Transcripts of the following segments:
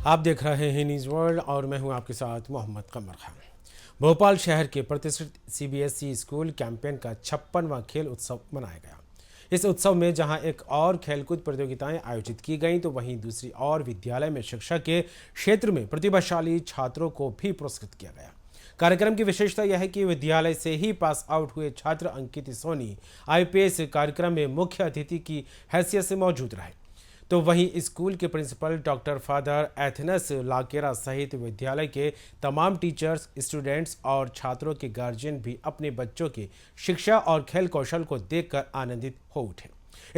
आप देख रहे हैं न्यूज़ वर्ल्ड और मैं हूं आपके साथ मोहम्मद कमर खान। भोपाल शहर के प्रतिष्ठित सीबीएसई स्कूल कैंपेन का 56वां खेल उत्सव मनाया गया। इस उत्सव में जहां एक और खेलकूद प्रतियोगिताएं आयोजित की गईं तो वहीं दूसरी ओर विद्यालय में शिक्षा के क्षेत्र में प्रतिभाशाली छात्रों को भी पुरस्कृत किया गया। कार्यक्रम की विशेषता यह है कि विद्यालय से ही पास आउट हुए छात्र अंकित सोनी आईपीएस कार्यक्रम में मुख्य अतिथि की हैसियत से मौजूद रहे। तो वहीं स्कूल के प्रिंसिपल डॉक्टर फादर एथनस लाकेरा सहित विद्यालय के तमाम टीचर्स, स्टूडेंट्स और छात्रों के गार्जियन भी अपने बच्चों की शिक्षा और खेल कौशल को देखकर आनंदित हो उठे।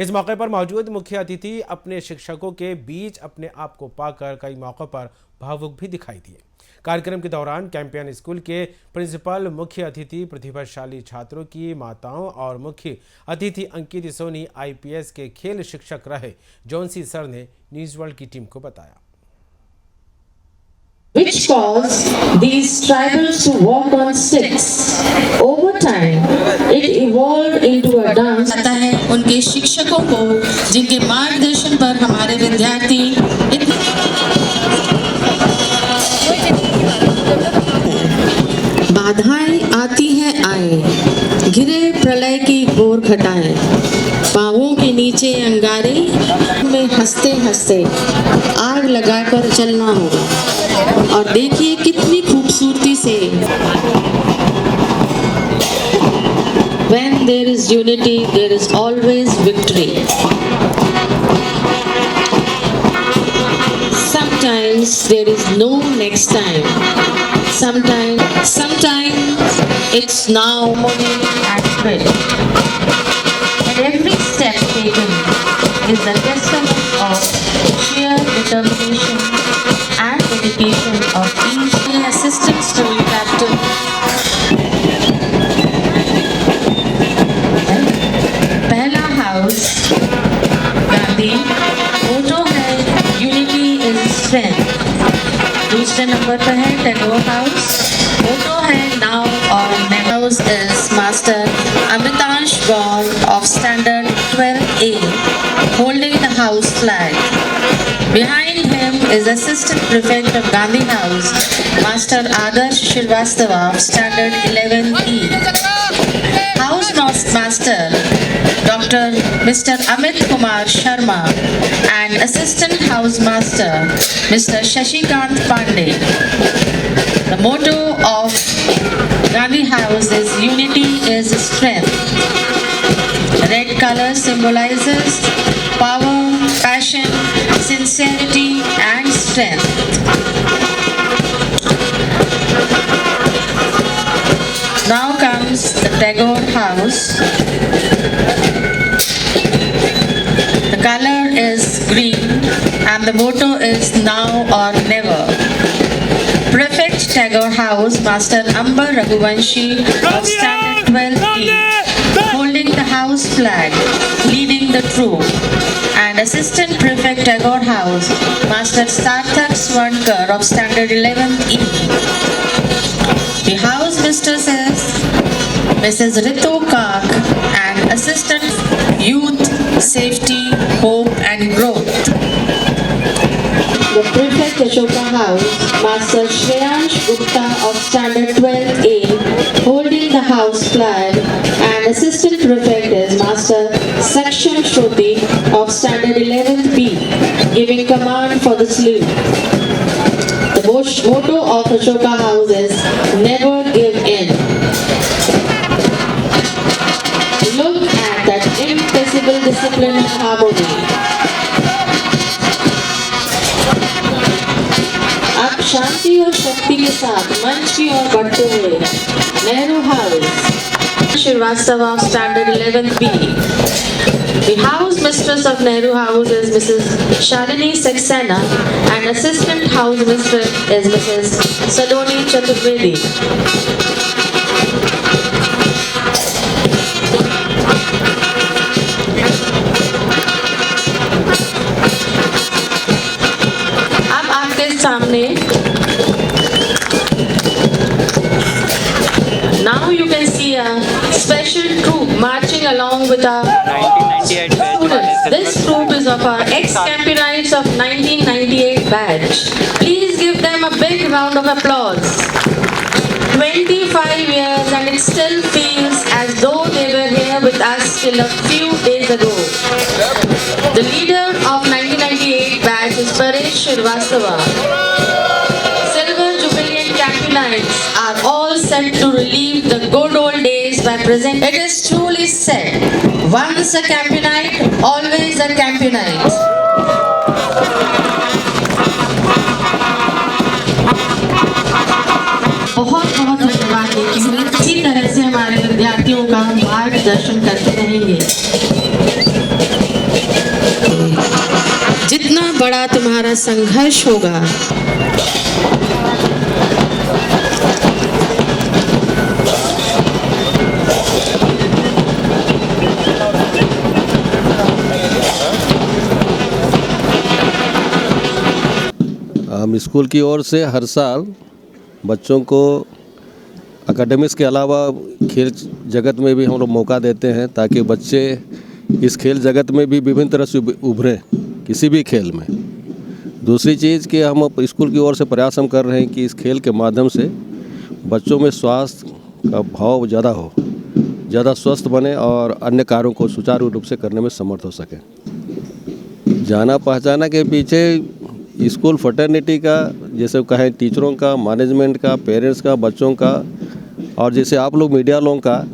इस मौके पर मौजूद मुख्य अतिथि अपने शिक्षकों के बीच अपने आप को पाकर कई मौक़ों पर भावुक भी दिखाई दिए। कार्यक्रम के दौरान कैंपियन स्कूल के प्रिंसिपल, मुख्य अतिथि, प्रतिभाशाली छात्रों की माताओं और मुख्य अतिथि अंकित सोनी आईपीएस के खेल शिक्षक रहे जॉन्सी सर ने न्यूज़ वर्ल्ड की टीम को बताया। Which caused these tribals to walk on sticks. Over time, it evolved into a dance. आता है उनके शिक्षकों को जिनके मार्गदर्शन पर हमारे विद्यार्थी बाधाएं आती हैं आए, घिरे प्रलय की घोर घटाएं, पांवों के नीचे अंगारे में हंसते हंसते आग लगाकर चलना होगा। और देखिए कितनी खूबसूरती से When there is unity, there is always victory. Sometimes there is no next time. Sometimes it's now and quit. And every step taken is a testament of sheer determination and dedication of each assistant story captain. पहला house Gandhi, motto है unity is strength. दूसरे नंबर पर है Tagore house, motto है now or never. House is master Amritansh Gaur of standard 12A holding the house flag. Behind him is assistant prefect of Gandhi House, Master Adarsh Shrivastava of standard 11E. House Master Dr. Mr. Amit Kumar Sharma and Assistant House Master Mr. Shashikant Pandey. The motto of Gandhi House is Unity is Strength. Red color symbolizes power, passion, sincerity and strength. Now comes the Tagore House. The color is green and the motto is now or never. Prefect Tagore House, Master Ambar Raghuvanshi of Standard 12E, holding the house flag, leading the troop. And Assistant Prefect Tagore House, Master Sarthak Swarnkar of Standard 11E. The house mistress is Mrs. Ritu Kak and Assistant Youth, Safety, Hope and Growth. The Prefect Ashoka House, Master Shreyansh Gupta of Standard 12A, holding the house flag, and Assistant Prefect is Master Saksham Shruti of Standard 11B, giving command for the salute. The motto of Ashoka House is never give in. Look at that impossible discipline and harmony. अब शांति और शक्ति के साथ मंच की ओर बढ़ते हुए Nehru house Shrivastava of Standard 11B. The house mistress of Nehru House is Mrs. Shalini Saxena and assistant house mistress is Mrs. Saloni Chaturvedi. अब आपके सामने now you can see a special troop marching along with our students. This troop is of our ex-Campanites of 1998 batch. Please give them a big round of applause. 25 years and it still feels as though they were here with us till a few days ago. The leader of 1998 batch is Paresh Shrivastava. Silver Jubilee and Campanites are all set to relive the good old days by presenting. It is truly said, once a Campanite, always a Campanite. बहुत बहुत धन्यवाद देती हूँ। इसी तरह से हमारे विद्यार्थियों का हम मार्गदर्शन करते रहेंगे। जितना बड़ा तुम्हारा संघर्ष होगा, हम स्कूल की ओर से हर साल बच्चों को एकेडमिक्स के अलावा खेल जगत में भी हम लोग मौका देते हैं, ताकि बच्चे इस खेल जगत में भी विभिन्न तरह से उभरें किसी भी खेल में। दूसरी चीज़ कि हम स्कूल की ओर से प्रयास हम कर रहे हैं कि इस खेल के माध्यम से बच्चों में स्वास्थ्य का भाव ज़्यादा हो, ज़्यादा स्वस्थ बने और अन्य कार्यों को सुचारू रूप से करने में समर्थ हो सकें। जाना पहचाना के पीछे स्कूल फ्रेटर्निटी का, जैसे कहें टीचरों का, मैनेजमेंट का, पेरेंट्स का, बच्चों का, और जैसे आप लोग मीडिया लोगों का,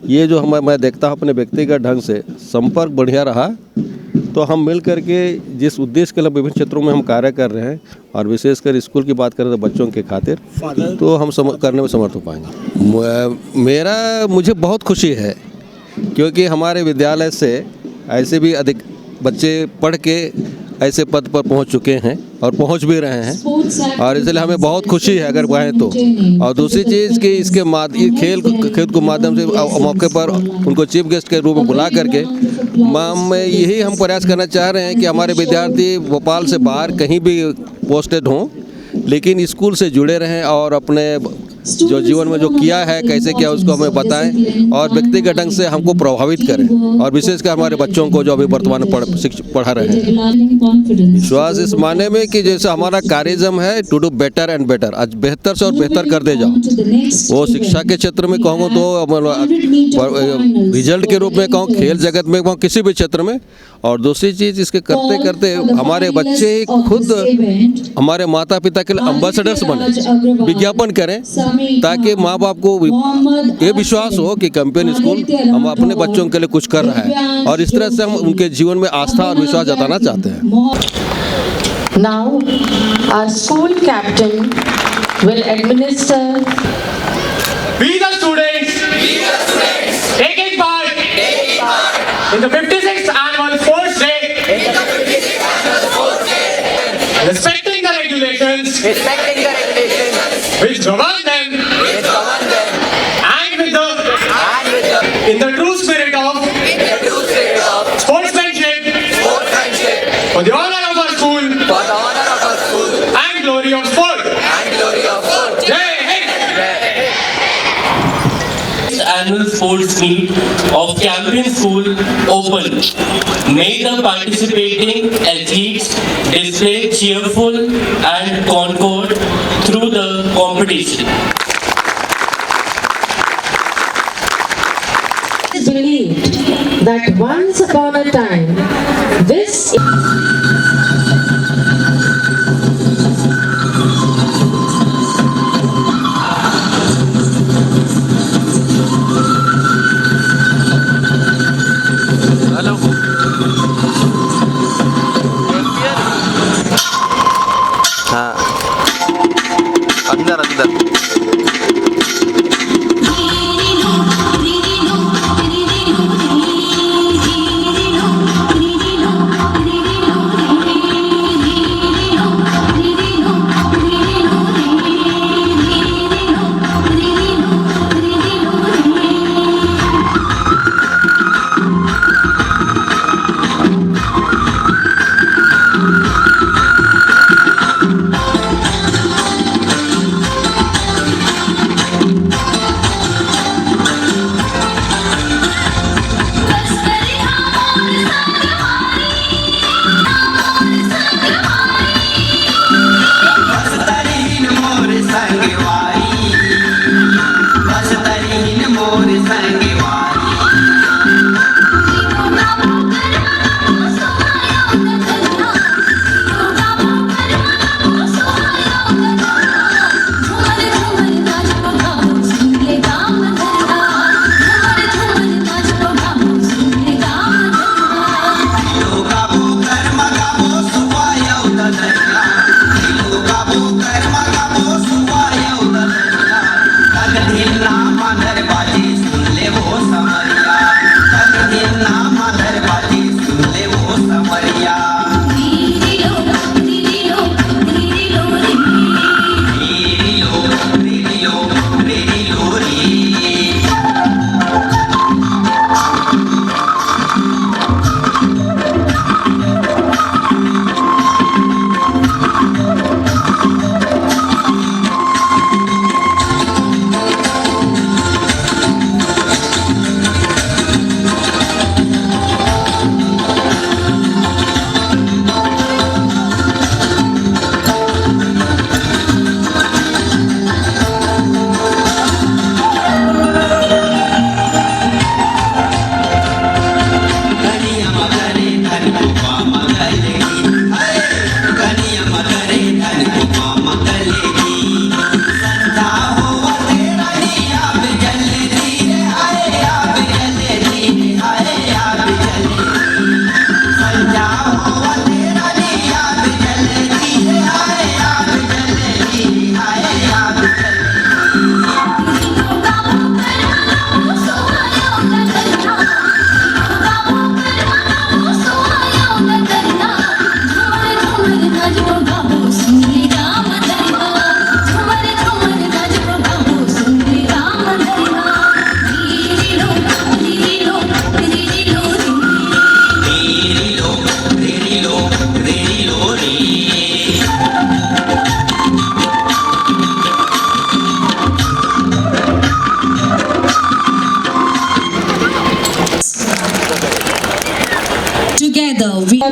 ये जो मैं देखता हूँ अपने व्यक्तिगत ढंग से संपर्क बढ़िया रहा, तो हम मिल करके जिस उद्देश्य के लिए विभिन्न क्षेत्रों में हम कार्य कर रहे हैं, और विशेषकर स्कूल की बात करें तो बच्चों के खातिर, तो हम करने में समर्थ हो पाएंगे। मुझे बहुत खुशी है, क्योंकि हमारे विद्यालय से ऐसे भी अधिक बच्चे पढ़ के ऐसे पद पर पहुंच चुके हैं और पहुंच भी रहे हैं, और इसलिए हमें बहुत खुशी है अगर कहें तो। और दूसरी चीज़ कि इसके खेल के माध्यम से मौके पर उनको चीफ गेस्ट के रूप में बुला करके मैं यही हम प्रयास करना चाह रहे हैं कि हमारे विद्यार्थी भोपाल से बाहर कहीं भी पोस्टेड हों, लेकिन स्कूल से जुड़े रहें और अपने जो जीवन में जो किया है, कैसे किया, उसको हमें बताएं और व्यक्तिगत ढंग से हमको प्रभावित करें, और विशेषकर हमारे बच्चों को जो अभी वर्तमान पढ़ा रहे हैं। विश्वास इस माने में कि जैसे हमारा कार्यक्रम है to do better and better, आज बेहतर से और बेहतर कर दे जाओ। वो शिक्षा के क्षेत्र में कहूँ तो रिजल्ट के रूप में कहूँ, खेल जगत में कहूँ, किसी भी क्षेत्र में। और दूसरी चीज़ इसके करते करते हमारे बच्चे ही खुद हमारे माता पिता के लिए एम्बेसडर्स बने, विज्ञापन करें, ताकि माँ बाप को ये विश्वास हो कि कैंपेन स्कूल हम अपने बच्चों के लिए कुछ कर रहा है, और इस तरह से हम उनके जीवन में आस्था और विश्वास जताना चाहते हैं। Now, our school captain will administer. We the students taking part in the 56th annual sports day, respecting the regulations which govern them, and in the true spirit of sportsmanship, for the honor of our school, and glory of sport. Jai Hind! Annual sports meet of Campion School open. May the participating athletes display cheerful and concord through the competition. It is believed that once upon a time, this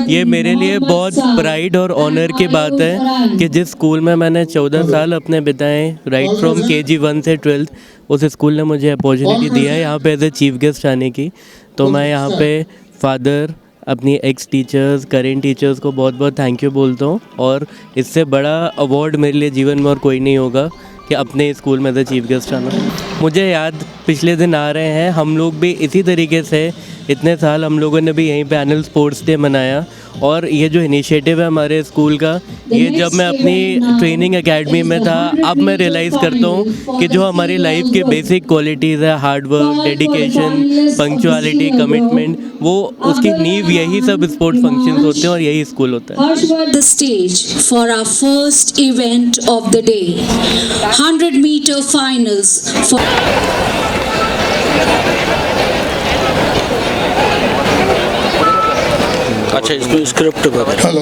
ये मेरे लिए बहुत pride और honour की बात है कि जिस स्कूल में मैंने 14 साल अपने बिताए, राइट फ्रॉम KG 1 से 12th, उस स्कूल ने मुझे अपॉर्चुनिटी दिया है यहाँ पे एज ए चीफ गेस्ट आने की। तो मैं यहाँ पे फादर, अपनी एक्स टीचर्स, करेंट टीचर्स को बहुत बहुत थैंक यू बोलता हूँ। और इससे बड़ा अवार्ड मेरे लिए जीवन में और कोई नहीं होगा कि अपने स्कूल में एज ए चीफ गेस्ट आना। मुझे याद पिछले दिन आ रहे हैं, हम लोग भी इसी तरीके से इतने साल हम लोगों ने भी यहीं पे एनुअल स्पोर्ट्स डे मनाया। और ये जो इनिशिएटिव है हमारे स्कूल का, ये जब मैं अपनी ट्रेनिंग एकेडमी में था, अब मैं रियलाइज़ करता हूँ कि जो हमारी लाइफ की बेसिक क्वालिटीज़ है, hard work, dedication, punctuality, commitment, वो उसकी नींव यही सब स्पोर्ट्स फंक्शंस होते हैं और यही स्कूल होता है। The stage for our first event of the day, 100-meter finals for अच्छा, इसमें स्क्रिप्ट वगैरह हेलो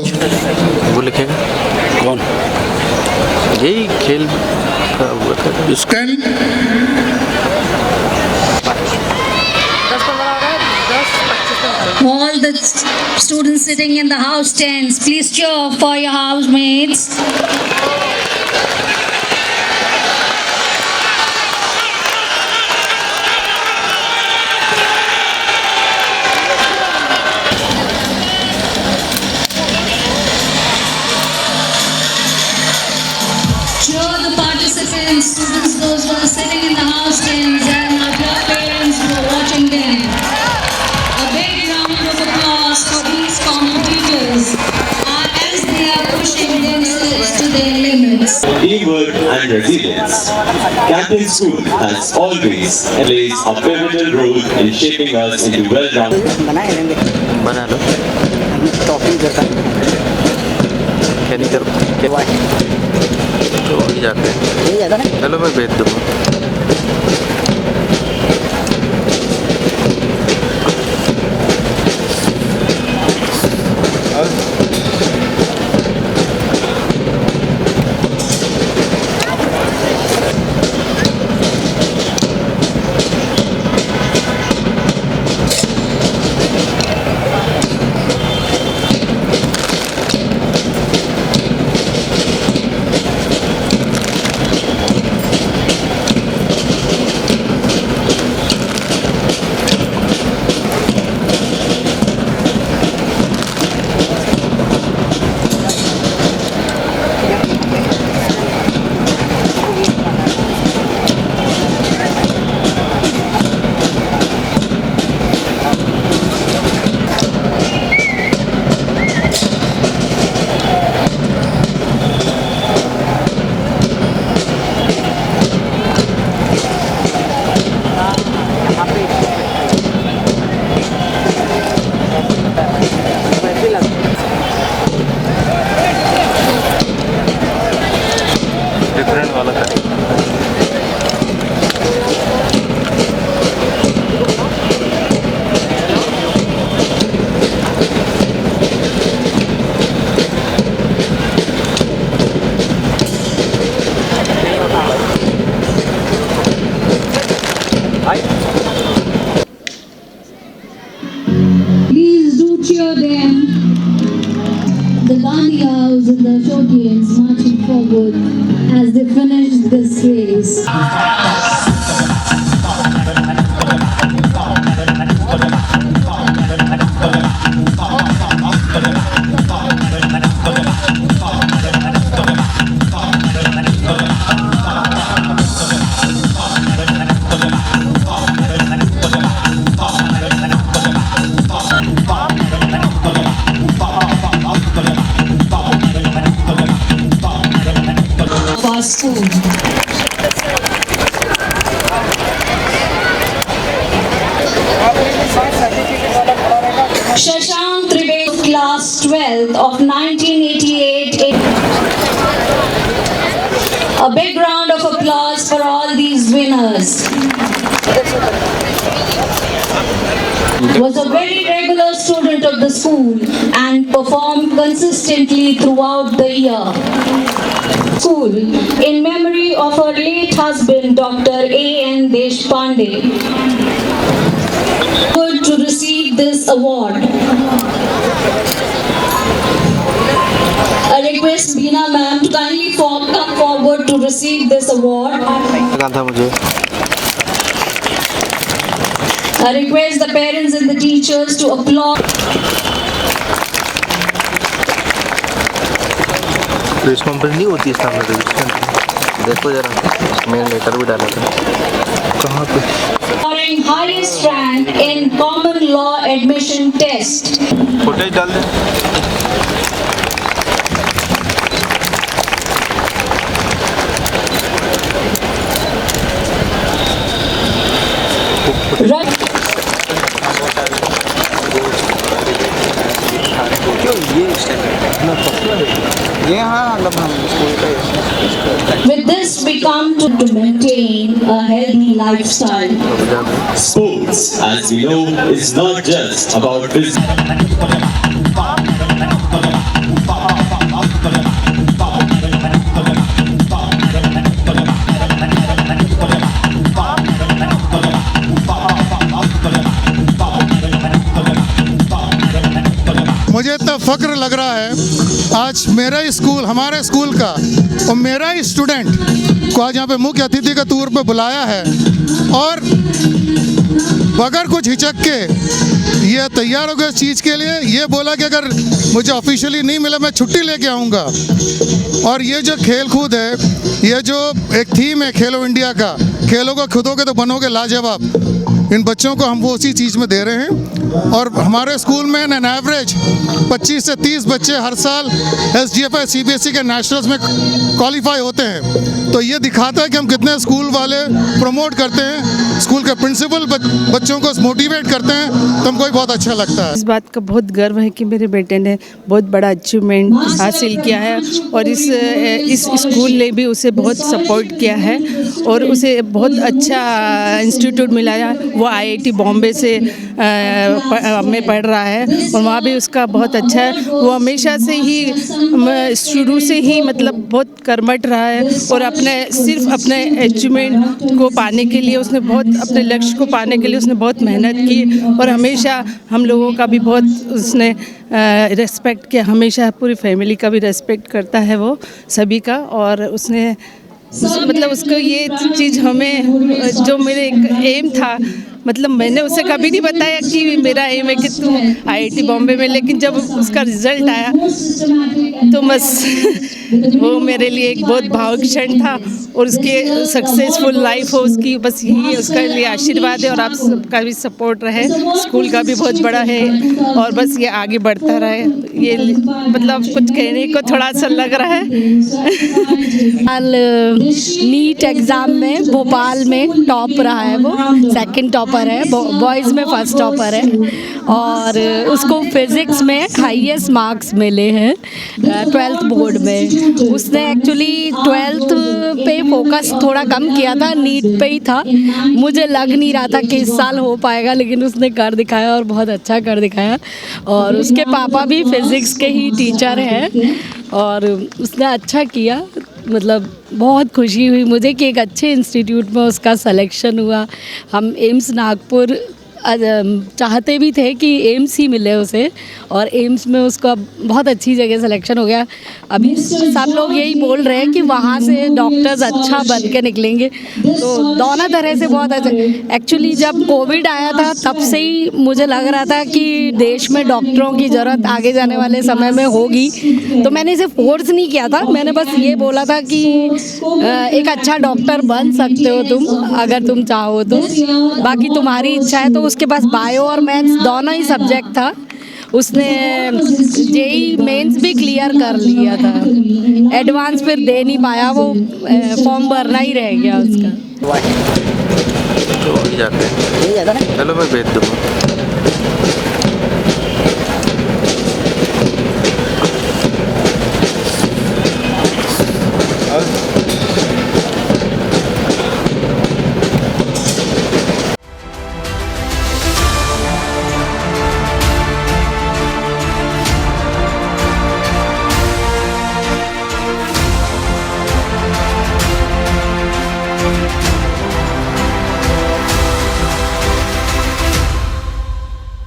वो लिखेगा कौन? यही खेल का हुआ था। Stand all the students sitting in the house stands. Please cheer for your housemates. Cheer the participants, students, those who are sitting in the house stands, and our dear parents who are watching them. A big round of applause for these competitors as they are pushing themselves to their limits. Teamwork and resilience. Camping School has always played a pivotal role in shaping us into well-rounded. बना लो topping करता क्या नहीं करो तो ही जाते हैं। चलो मैं भेज दूँगा। Please do cheer them. The Gandhi House and the Ashokiyans marching forward as they finish this race. Our school. Shashank Trivedi, class 12th of 1988 was a very regular student of the school and performed consistently throughout the year. School, in memory of her late husband, Dr. A.N. Deshpande, to receive this award. I request Beena ma'am to kindly come forward to receive this award. I request the parents and the teachers to applaud. Press conference नहीं होती इसका देखो जरा इसमें letter भी डाला था कहाँ पे Scoring highest rank in common law admission test. Footage डाल दे With this, we come to maintain a healthy lifestyle. Sports, as we know, is not just about physical. मुझे इतना फ़ख्र लग रहा है आज मेरा ही स्कूल हमारे स्कूल का और मेरा ही स्टूडेंट को आज यहाँ पे मुख्य अतिथि के तौर पे बुलाया है और बगैर कुछ हिचक के ये तैयार हो गया इस चीज़ के लिए ये बोला कि अगर मुझे ऑफिशियली नहीं मिला मैं छुट्टी लेके आऊँगा। और ये जो खेल कूद है ये जो एक थीम है खेलो इंडिया का खेलों को खुदोगे तो बनोगे लाजवाब इन बच्चों को हम वो उसी चीज़ में दे रहे हैं। और हमारे स्कूल में एन एवरेज 25 से 30 बच्चे हर साल SGFI CBSE के नेशनल्स में क्वालिफाई होते हैं। तो ये दिखाता है कि हम कितने स्कूल वाले प्रमोट करते हैं, स्कूल के प्रिंसिपल बच्चों को मोटिवेट करते हैं, तो हमको भी बहुत अच्छा लगता है। इस बात का बहुत गर्व है कि मेरे बेटे ने बहुत बड़ा अचीवमेंट हासिल किया है और इस स्कूल ने भी उसे बहुत सपोर्ट किया है और उसे बहुत अच्छा इंस्टीट्यूट मिला है। वो IIT बॉम्बे से में पढ़ रहा है और वहाँ भी उसका बहुत अच्छा है। वो हमेशा से ही शुरू से ही मतलब बहुत कर्मठ रहा है और सिर्फ अपने अचीवमेंट को पाने के लिए उसने बहुत अपने लक्ष्य को पाने के लिए उसने बहुत मेहनत की और हमेशा हम लोगों का भी बहुत उसने रेस्पेक्ट किया। हमेशा पूरी फैमिली का भी रेस्पेक्ट करता है वो सभी का। और उसने मतलब उसको ये चीज़ हमें जो मेरे एक एम था मतलब मैंने उसे कभी नहीं बताया कि मेरा एम है कि तू IIT बॉम्बे में, लेकिन जब उसका रिज़ल्ट आया तो बस वो मेरे लिए एक बहुत भावुक क्षण था और उसके सक्सेसफुल लाइफ हो उसकी बस यही उसका लिए आशीर्वाद है और आप सबका भी सपोर्ट रहे। स्कूल का भी बहुत बड़ा है और बस ये आगे बढ़ता रहे। ये मतलब कुछ कहने को थोड़ा सा लग रहा है। नीट एग्ज़ाम में भोपाल में टॉप रहा है, वो सेकंड टॉपर है, बॉयज़ में फर्स्ट टॉपर है और उसको फिज़िक्स में हाईएस्ट मार्क्स मिले हैं 12th बोर्ड में। उसने एक्चुअली 12th पे फोकस थोड़ा कम किया था, नीट पे ही था। मुझे लग नहीं रहा था कि इस साल हो पाएगा, लेकिन उसने कर दिखाया और बहुत अच्छा कर दिखाया। और उसके पापा भी फिज़िक्स के ही टीचर हैं और उसने अच्छा किया। मतलब बहुत खुशी हुई मुझे कि एक अच्छे इंस्टीट्यूट में उसका सिलेक्शन हुआ। हम एम्स नागपुर चाहते भी थे कि एम्स ही मिले उसे और एम्स में उसका बहुत अच्छी जगह सिलेक्शन हो गया। अभी सब लोग यही बोल रहे हैं कि वहाँ से डॉक्टर्स अच्छा बन के निकलेंगे, तो दोनों तरह से बहुत अच्छा। एक्चुअली जब कोविड आया था तब से ही मुझे लग रहा था कि देश में डॉक्टरों की ज़रूरत आगे जाने वाले समय में होगी, तो मैंने इसे फोर्स नहीं किया था। मैंने बस ये बोला था कि एक अच्छा डॉक्टर बन सकते हो तुम अगर तुम चाहो तो, बाकी तुम्हारी इच्छा है। तो उसके पास बायो और मैथ्स दोनों ही सब्जेक्ट था। उसने जेई मेंस भी क्लियर कर लिया था, एडवांस फिर दे नहीं पाया, वो फॉर्म भरना ही रह गया उसका। तो जाते हैं चलो मैं भेज दूँगा।